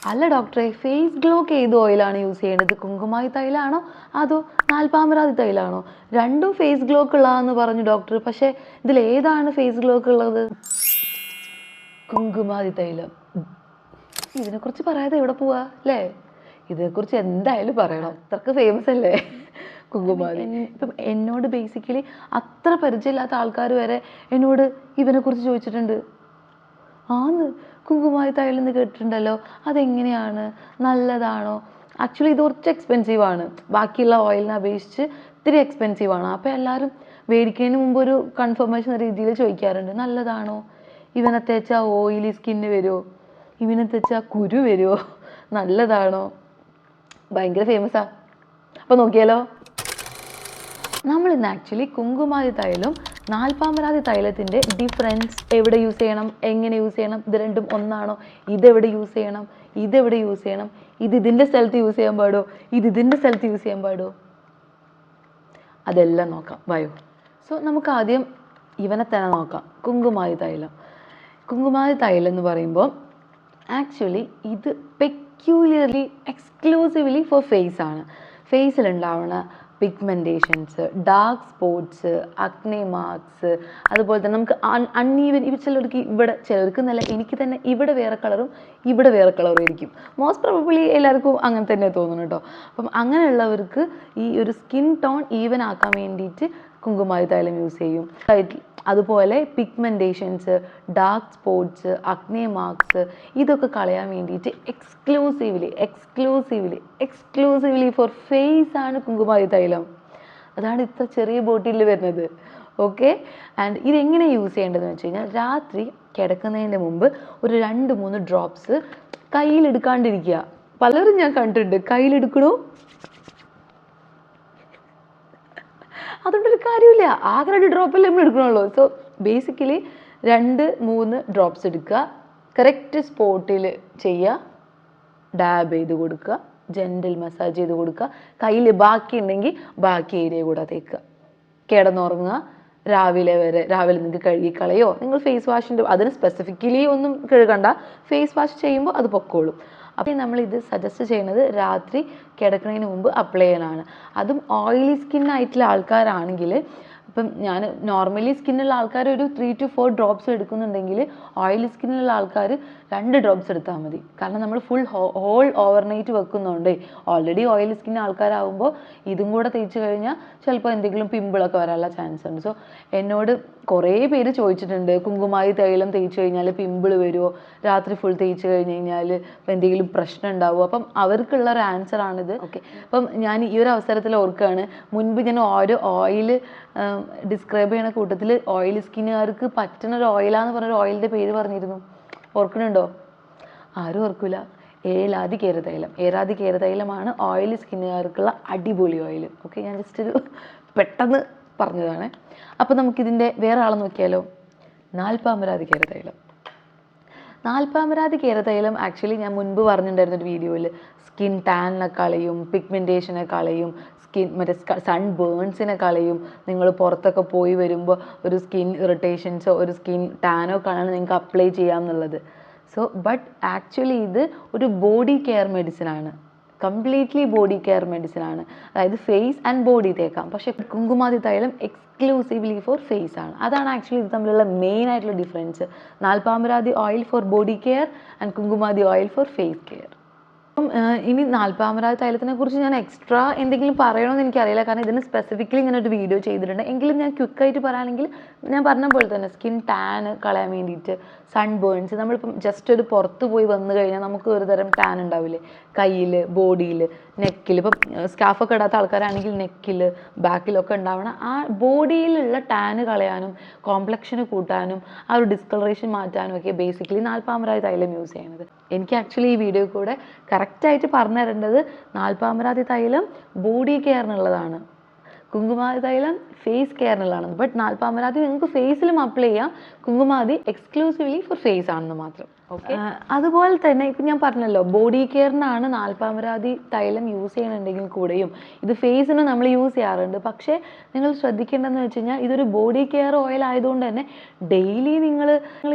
അല്ല ഡോക്ടറെ, face Glock ഏത് ഓയിലാണ് യൂസ് ചെയ്യേണ്ടത്? കുങ്കുമാതി തൈലാണോ അതോ നാൽപ്പാമരാതി തൈലാണോ? രണ്ടും ഫേസ് ഗ്ലോക്ക് ഉള്ളതാന്ന് പറഞ്ഞു ഡോക്ടർ. പക്ഷെ ഇതിൽ ഏതാണ് ഫേസ് ഗ്ലോക്ക് ഉള്ളത്? കുങ്കുമാതി തൈലം. ഇതിനെക്കുറിച്ച് പറയാതെ എവിടെ പോവാ അല്ലേ? ഇതിനെക്കുറിച്ച് എന്തായാലും പറയണം, അത്രക്ക് ഫേമസ് അല്ലേ കുങ്കുമാതി. ഇപ്പം എന്നോട് ബേസിക്കലി അത്ര പരിചയമില്ലാത്ത ആൾക്കാർ വരെ എന്നോട് ഇവനെക്കുറിച്ച് ചോദിച്ചിട്ടുണ്ട്. ആന്ന്, കുങ്കുമാതി തൈലം എന്ന് കേട്ടിട്ടുണ്ടല്ലോ, അതെങ്ങനെയാണ്, നല്ലതാണോ? ആക്ച്വലി ഇത് കുറച്ച് എക്സ്പെൻസീവ് ആണ്, ബാക്കിയുള്ള ഓയിലിനെ അപേക്ഷിച്ച് ഇത്തിരി എക്സ്പെൻസീവ് ആണ്. അപ്പോൾ എല്ലാവരും മേടിക്കുന്നതിന് മുമ്പ് ഒരു കൺഫർമേഷൻ രീതിയിൽ ചോദിക്കാറുണ്ട്, നല്ലതാണോ, ഇവനെ തേച്ചാൽ ഓയിലി സ്കിന്ന് വരുമോ, ഇവനെ തേച്ചാൽ കുരു വരുമോ, നല്ലതാണോ? ഭയങ്കര ഫേമസാ. അപ്പോൾ നോക്കിയാലോ. നമ്മൾ ഇന്ന് ആക്ച്വലി കുങ്കുമാതി തൈലം നാൽപ്പാമരാതി തൈലത്തിൻ്റെ ഡിഫറൻസ്, എവിടെ യൂസ് ചെയ്യണം, എങ്ങനെ യൂസ് ചെയ്യണം, ഇത് രണ്ടും ഒന്നാണോ, ഇതെവിടെ യൂസ് ചെയ്യണം, ഇതെവിടെ യൂസ് ചെയ്യണം, ഇത് ഇതിൻ്റെ സ്ഥലത്ത് യൂസ് ചെയ്യാൻ പാടോ, ഇത് ഇതിൻ്റെ സ്ഥലത്ത് യൂസ് ചെയ്യാൻ പാടോ, അതെല്ലാം നോക്കാം, വയോ. സോ നമുക്ക് ആദ്യം ഇവനെ തന്നെ നോക്കാം, കുങ്കുമാതി തൈലം. കുങ്കുമാതി തൈലം എന്ന് പറയുമ്പോൾ ആക്ച്വലി ഇത് പെക്യൂലിയർലി എക്സ്ക്ലൂസീവ്ലി ഫോർ ഫേസ് ആണ്. ഫേസിലുണ്ടാവുന്ന pigmentations, dark spots, acne marks, അതുപോലെ തന്നെ നമുക്ക് അൺഈവൻ, ഇവ ചിലർക്ക് ഇവിടെ, ചിലർക്ക് നല്ല, എനിക്ക് തന്നെ ഇവിടെ വേറെ കളറും ഇവിടെ വേറെ കളറും ആയിരിക്കും. മോസ്റ്റ് പ്രോബബ്ലി എല്ലാവർക്കും അങ്ങനെ തന്നെ തോന്നുന്നു കേട്ടോ. അപ്പം അങ്ങനെയുള്ളവർക്ക് ഈ ഒരു സ്കിൻ ടോൺ ഈവൻ ആക്കാൻ വേണ്ടിയിട്ട് കുങ്കുമാതി തൈലം യൂസ് ചെയ്യും. അതുപോലെ pigmentations, dark spots, acne marks, ഇതൊക്കെ കളയാൻ വേണ്ടിയിട്ട് എക്സ്ക്ലൂസീവ്ലി ഫോർ ഫേസ് ആണ് കുങ്കുമാതി തൈലം. അതാണ് ഇത്ര ചെറിയ ബോട്ടിലിൽ വരുന്നത്. ഓക്കെ. ആൻഡ് ഇതെങ്ങനെ യൂസ് ചെയ്യേണ്ടതെന്ന് വെച്ച് കഴിഞ്ഞാൽ, രാത്രി കിടക്കുന്നതിൻ്റെ മുമ്പ് ഒരു 2-3 ഡ്രോപ്സ് കയ്യിലെടുക്കാണ്ടിരിക്കുക. പലരും ഞാൻ കണ്ടിട്ടുണ്ട് കയ്യിലെടുക്കണോ, അതുകൊണ്ടൊരു കാര്യമില്ല, ആകെ 2 ഡ്രോപ്പല്ലേ നമ്മൾ എടുക്കണുള്ളൂ. സോ ബേസിക്കലി 2-3 ഡ്രോപ്സ് എടുക്കുക, കറക്റ്റ് സ്പോട്ടിൽ ചെയ്യുക, ഡാബ് ചെയ്ത് കൊടുക്കുക, ജെൻറ്റിൽ മസാജ് ചെയ്ത് കൊടുക്കുക. കയ്യിൽ ബാക്കി ഉണ്ടെങ്കിൽ ബാക്കി ഏരിയ കൂടെ തേക്കുക, കിടന്നുറങ്ങുക. രാവിലെ നിങ്ങൾക്ക് കഴുകിക്കളയോ, നിങ്ങൾ ഫേസ് വാഷിൻ്റെ അതിന് സ്പെസിഫിക്കലി ഒന്നും കഴുകണ്ട, ഫേസ് വാഷ് ചെയ്യുമ്പോൾ അത് പൊക്കോളും. അപ്പോൾ നമ്മളിത് സജസ്റ്റ് ചെയ്യുന്നത് രാത്രി കിടക്കുന്നതിന് മുമ്പ് അപ്ലൈ ചെയ്യാനാണ്. അതും ഓയിലി സ്കിന്നായിട്ടുള്ള ആൾക്കാരാണെങ്കിൽ, ഇപ്പം ഞാൻ നോർമലി സ്കിന്നുള്ള ആൾക്കാർ ഒരു 3-4 ഡ്രോപ്സ് എടുക്കുന്നുണ്ടെങ്കിൽ, ഓയിലി സ്കിന്നുള്ള ആൾക്കാർ 2 ഡ്രോപ്സ് എടുത്താൽ മതി. കാരണം നമ്മൾ ഹോൾ ഓവർനൈറ്റ് വെക്കുന്നുണ്ട്. ഓൾറെഡി ഓയിലി സ്കിൻ ആൾക്കാരാകുമ്പോൾ ഇതും കൂടെ തേച്ച് കഴിഞ്ഞാൽ ചിലപ്പോൾ എന്തെങ്കിലും പിമ്പിളൊക്കെ വരാനുള്ള ചാൻസ് ഉണ്ട്. സോ എന്നോട് കുറേ പേര് ചോദിച്ചിട്ടുണ്ട്, കുങ്കുമാതി തൈലം തേച്ച് കഴിഞ്ഞാൽ പിമ്പിൾ വരുമോ, രാത്രി ഫുൾ തേച്ച് കഴിഞ്ഞ് കഴിഞ്ഞാൽ എന്തെങ്കിലും പ്രശ്നം ഉണ്ടാവുമോ? അപ്പം അവർക്കുള്ള ഒരു ആൻസറാണിത്. ഓക്കെ. അപ്പം ഞാൻ ഈ ഒരു അവസരത്തിൽ ഓർക്കുകയാണ്, മുൻപ് ഞാൻ ഓരോ ഓയിൽ ഡിസ്ക്രൈബ് ചെയ്യുന്ന കൂട്ടത്തിൽ ഓയിലി സ്കിന്നുകാർക്ക് പറ്റുന്ന ഒരു ഓയിലാന്ന് പറഞ്ഞൊരു ഓയിലിൻ്റെ പേര് പറഞ്ഞിരുന്നു. ഓർക്കണുണ്ടോ? ആരും ഓർക്കില്ല. ഏലാതി കേരതൈലമാണ് ഓയിലി സ്കിന്നുകാർക്കുള്ള അടിപൊളി ഓയിൽ. ഓക്കെ, ഞാൻ ജസ്റ്റ് ഒരു പെട്ടെന്ന് പറഞ്ഞതാണ്. അപ്പോൾ നമുക്കിതിൻ്റെ വേറെ ആളെ നോക്കിയാലോ. നാൽപ്പാമരാതി കേരതൈലം ആക്ച്വലി ഞാൻ മുൻപ് പറഞ്ഞിട്ടുണ്ടായിരുന്ന ഒരു വീഡിയോയിൽ സ്കിൻ ടാനിനെ കളയും, പിഗ്മെൻറ്റേഷനെ കളയും, സൺ ബേൺസിനെ കളയും. നിങ്ങൾ പുറത്തൊക്കെ പോയി വരുമ്പോൾ ഒരു സ്കിൻ ഇറിറ്റേഷൻസോ ഒരു സ്കിൻ ടാനോ കാണാൻ നിങ്ങൾക്ക് അപ്ലൈ ചെയ്യാമെന്നുള്ളത്. സോ ബട്ട് ആക്ച്വലി ഇത് ഒരു ബോഡി കെയർ മെഡിസിനാണ്, കംപ്ലീറ്റ്ലി ബോഡി കെയർ മെഡിസിനാണ്. അതായത് ഫേസ് ആൻഡ് ബോഡി തേക്കാം. പക്ഷേ കുങ്കുമാതി തൈലം എക്സ്ക്ലൂസീവ്ലി ഫോർ ഫേസ് ആണ്. അതാണ് ആക്ച്വലി ഇത് തമ്മിലുള്ള മെയിൻ ആയിട്ടുള്ള difference. Nalpamaradi oil for body care and Kumkumadi oil for face care. അപ്പം ഇനി നാൽപ്പാമരാതി തൈലത്തിനെ കുറിച്ച് ഞാൻ എക്സ്ട്രാ എന്തെങ്കിലും പറയണമെന്ന് എനിക്കറിയില്ല, കാരണം ഇതിന് സ്പെസിഫിക്കലി ഇങ്ങനെ ഒരു വീഡിയോ ചെയ്തിട്ടുണ്ട്. എങ്കിലും ഞാൻ ക്വിക്കായിട്ട് പറയുകയാണെങ്കിൽ, ഞാൻ പറഞ്ഞ പോലെ തന്നെ സ്കിൻ ടാൻ കളയാൻ വേണ്ടിയിട്ട്, സൺ ബേൺസ്, നമ്മളിപ്പം ജസ്റ്റ് ഒരു പുറത്ത് പോയി വന്നു കഴിഞ്ഞാൽ നമുക്ക് ഒരു തരം ടാൻ ഉണ്ടാവില്ലേ, കയ്യിൽ, ബോഡിയിൽ, നെക്കിൽ. ഇപ്പം സ്കാർഫൊക്കെ ഇടാത്ത ആൾക്കാരാണെങ്കിൽ നെക്കിൽ, ബാക്കിലൊക്കെ ഉണ്ടാവണം. ആ ബോഡിയിലുള്ള ടാന് കളയാനും കോംപ്ലക്ഷന് കൂട്ടാനും ആ ഒരു ഡിസ്കളറേഷൻ മാറ്റാനും ഒക്കെ ബേസിക്കലി നാൽപ്പാമരാതി തൈലം യൂസ് ചെയ്യുന്നത്. എനിക്ക് ആക്ച്വലി ഈ വീഡിയോ കൂടെ കറക്റ്റായിട്ട് പറഞ്ഞു തരേണ്ടത് നാൽപ്പാമരാതി തൈലം ബോഡി കെയറിനുള്ളതാണ്, കുങ്കുമാതി തൈലം ഫേസ് കെയറിനുള്ളതാണ്. ബട്ട് നാൽപ്പാമരാതി നിങ്ങൾക്ക് ഫേസിലും അപ്ലൈ ചെയ്യാം, കുങ്കുമാതി എക്സ്ക്ലൂസീവ്ലി ഫോർ ഫേസ് ആണെന്ന് മാത്രം. ഓക്കെ. അതുപോലെ തന്നെ ഇപ്പം ഞാൻ പറഞ്ഞല്ലോ ബോഡി കെയറിനാണ് നാൽപ്പാമരാതി തൈലം യൂസ് ചെയ്യണമെങ്കിൽ കൂടെയും ഇത് ഫേസിന് നമ്മൾ യൂസ് ചെയ്യാറുണ്ട്. പക്ഷേ നിങ്ങൾ ശ്രദ്ധിക്കേണ്ടതെന്ന് വെച്ച് കഴിഞ്ഞാൽ ഇതൊരു ബോഡി കെയർ ഓയിൽ ആയതുകൊണ്ട് തന്നെ ഡെയിലി നിങ്ങൾ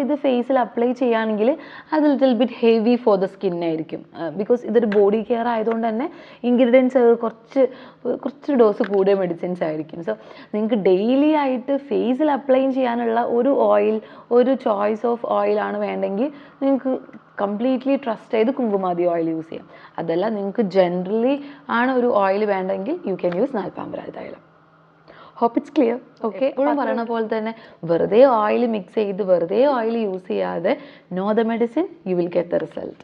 ഇത് ഫേസിൽ അപ്ലൈ ചെയ്യുകയാണെങ്കിൽ അത് little bit heavy for the skin ആയിരിക്കും. ബിക്കോസ് ഇതൊരു ബോഡി കെയർ ആയതുകൊണ്ട് തന്നെ ഇൻഗ്രീഡിയൻസ് കുറച്ച് ഡോസ് കൂടിയ മെഡിസിൻസ് ആയിരിക്കും. സോ നിങ്ങൾക്ക് ഡെയിലി ആയിട്ട് ഫേസിൽ അപ്ലൈ ചെയ്യാനുള്ള ഒരു ചോയ്സ് ഓഫ് ഓയിലാണ് വേണ്ടെങ്കിൽ നിങ്ങൾക്ക് കംപ്ലീറ്റ്ലി ട്രസ്റ്റ് ചെയ്ത് കുങ്കുമാതി ഓയിൽ യൂസ് ചെയ്യാം. അതല്ല നിങ്ങൾക്ക് ജനറലി ആണ് ഒരു ഓയിൽ വേണ്ടെങ്കിൽ യു ക്യാൻ യൂസ് നാൽപ്പാമരാതി തൈലം. Hope it's clear. ഓക്കെ. എപ്പോഴും പറയണ പോലെ തന്നെ വെറുതെ ഓയിൽ മിക്സ് ചെയ്ത് വെറുതെ ഓയിൽ യൂസ് ചെയ്യാതെ no the medicine, you will get the result.